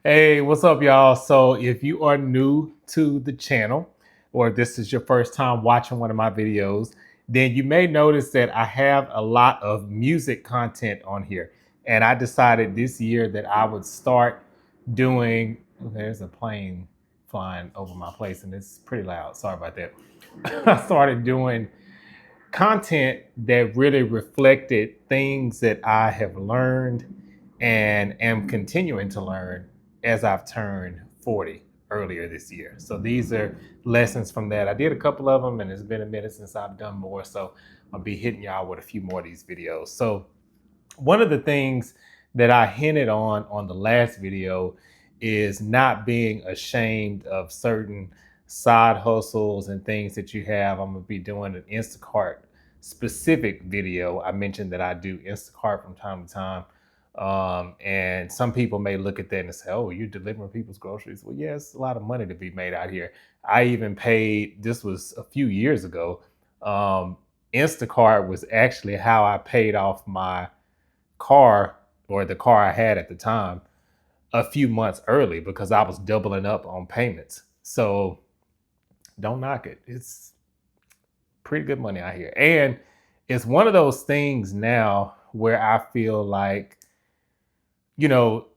Hey, what's up, y'all? So, if you are new to the channel, or if this is your first time watching one of my videos, then you may notice that I have a lot of music content on here. And I decided this year that I would start doing, oh, there's a plane flying over my place, and it's pretty loud. Sorry about that. I started doing content that really reflected things that I have learned and am continuing to learn as I've turned 40 earlier this year. So these are lessons from that. I did a couple of them and it's been a minute since I've done more. So I'll be hitting y'all with a few more of these videos. So one of the things that I hinted on the last video is not being ashamed of certain side hustles and things that you have. I'm gonna be doing an Instacart specific video. I mentioned that I do Instacart from time to time. And some people may look at that and say, oh, you're delivering people's groceries. Well, yes, a lot of money to be made out here. I even paid, this was a few years ago. Instacart was actually how I paid off my car, or the car I had at the time, a few months early because I was doubling up on payments. So don't knock it. It's pretty good money out here. And it's one of those things now where I feel like, you know,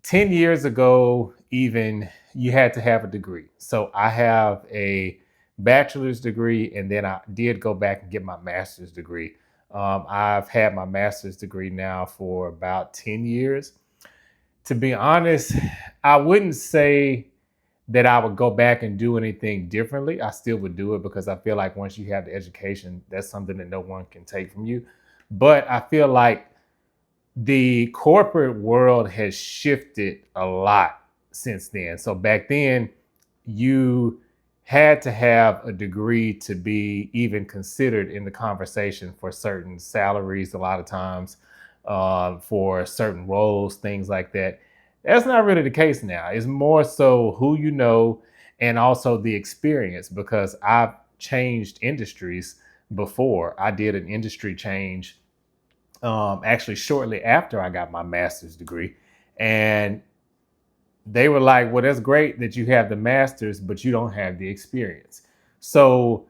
10 years ago, even you had to have a degree. So I have a bachelor's degree, and then I did go back and get my master's degree. I've had my master's degree now for about 10 years. To be honest, I wouldn't say that I would go back and do anything differently. I still would do it because I feel like once you have the education, that's something that no one can take from you. But I feel like the corporate world has shifted a lot since then. So back then, you had to have a degree to be even considered in the conversation for certain salaries, a lot of times, for certain roles, things like that. That's not really the case now. It's more so who you know and also the experience, because I've changed industries before. I did an industry change actually shortly after I got my master's degree. And they were like, well, that's great that you have the master's, but you don't have the experience. So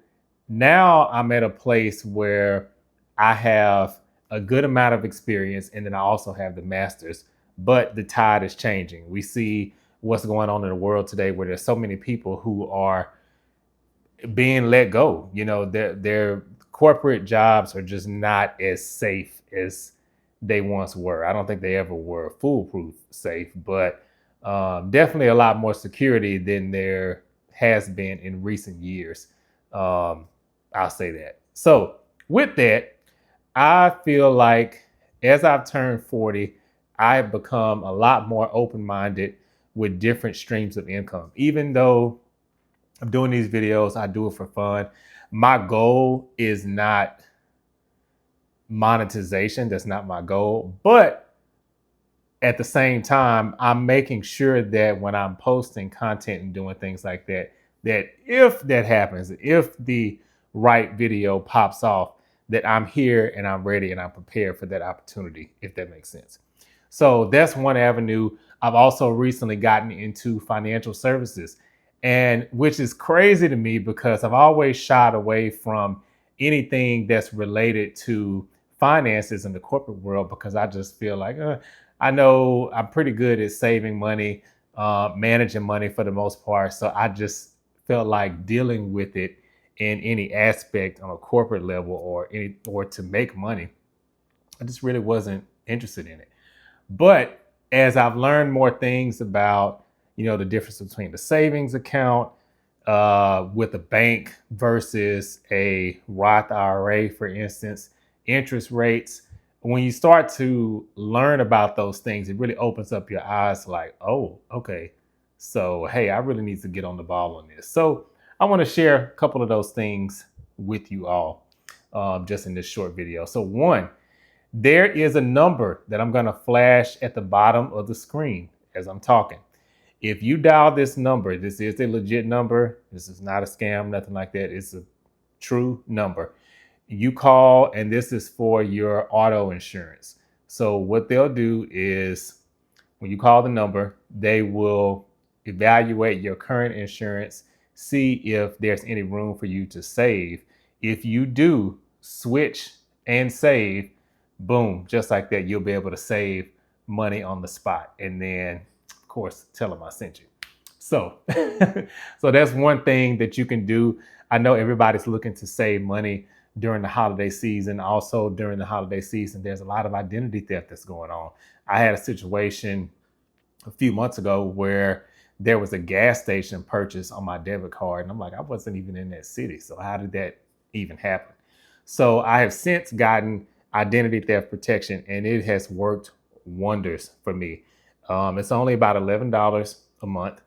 now I'm at a place where I have a good amount of experience, and then I also have the master's, but the tide is changing. We see what's going on in the world today where there's so many people who are being let go. You know, their corporate jobs are just not as safe as they once were. I don't think they ever were foolproof safe, but definitely a lot more security than there has been in recent years. I'll say that. So with that, I feel like as I've turned 40, I've become a lot more open-minded with different streams of income. Even though I'm doing these videos, I do it for fun. My goal is not monetization. That's not my goal. But at the same time, I'm making sure that when I'm posting content and doing things like that, that if that happens, if the right video pops off, that I'm here and I'm ready and I'm prepared for that opportunity, if that makes sense. So that's one avenue. I've also recently gotten into financial services, and which is crazy to me because I've always shied away from anything that's related to finances in the corporate world because I just feel like I know I'm pretty good at saving money, managing money for the most part. So I just felt like dealing with it in any aspect on a corporate level or to make money, I just really wasn't interested in it. But as I've learned more things about, you know, the difference between the savings account with a bank versus a Roth IRA, for instance, interest rates, when you start to learn about those things, it really opens up your eyes like, oh, okay. So, hey, I really need to get on the ball on this. So I want to share a couple of those things with you all just in this short video. So one, there is a number that I'm going to flash at the bottom of the screen as I'm talking. If you dial this number, this is a legit number. This is not a scam, nothing like that. It's a true number. You call, and this is for your auto insurance. So what they'll do is when you call the number, They will evaluate your current insurance, see if there's any room for you to save. If you do switch and save, boom, just like that, you'll be able to save money on the spot. And then, of course, tell them I sent you. So, so that's one thing that you can do. I know everybody's looking to save money during the holiday season. Also, during the holiday season, there's a lot of identity theft that's going on. I had a situation a few months ago where there was a gas station purchase on my debit card. And I'm like, I wasn't even in that city. So how did that even happen? So I have since gotten identity theft protection and it has worked wonders for me. It's only about $11 a month,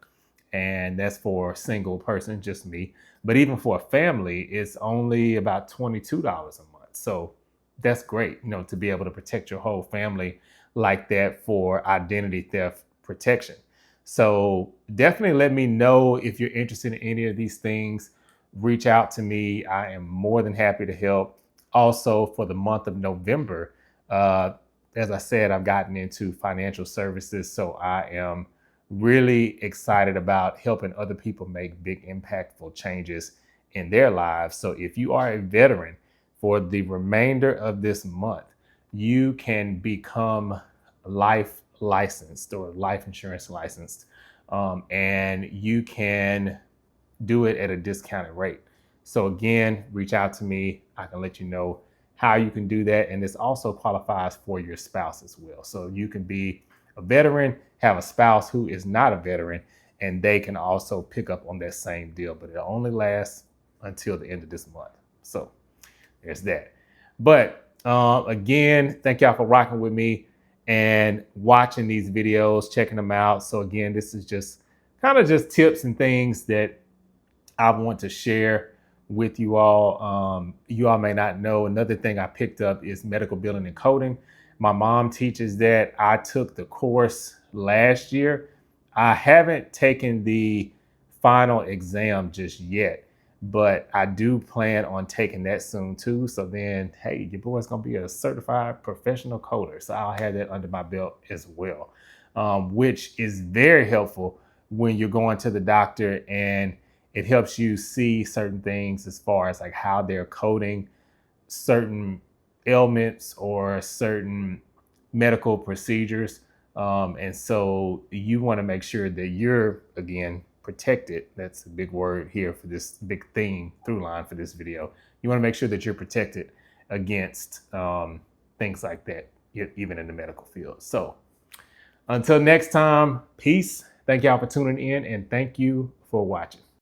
and that's for a single person, just me. But even for a family, it's only about $22 a month. So that's great, to be able to protect your whole family like that for identity theft protection. So definitely let me know if you're interested in any of these things. Reach out to me. I am more than happy to help. Also, for the month of November, as I said, I've gotten into financial services. So I am really excited about helping other people make big, impactful changes in their lives. So if you are a veteran, for the remainder of this month, you can become life licensed or life insurance licensed, and you can do it at a discounted rate. So again, reach out to me. I can let you know how you can do that. And this also qualifies for your spouse as well. So you can be a veteran, have a spouse who is not a veteran, and they can also pick up on that same deal, but it only lasts until the end of this month. So there's that. But again, thank y'all for rocking with me and watching these videos, checking them out. So again, this is just kind of just tips and things that I want to share with you all. You all may not know, another thing I picked up is medical billing and coding. My mom teaches that. I took the course last year. I haven't taken the final exam just yet, but I do plan on taking that soon too. So then, hey, your boy's gonna be a certified professional coder. So I'll have that under my belt as well, which is very helpful when you're going to the doctor, and it helps you see certain things as far as like how they're coding certain ailments or certain medical procedures. And so you want to make sure that you're, again, protected. That's a big word here for this big theme through line for this video. You want to make sure that you're protected against things like that, even in the medical field. So until next time, peace. Thank y'all for tuning in, and thank you for watching.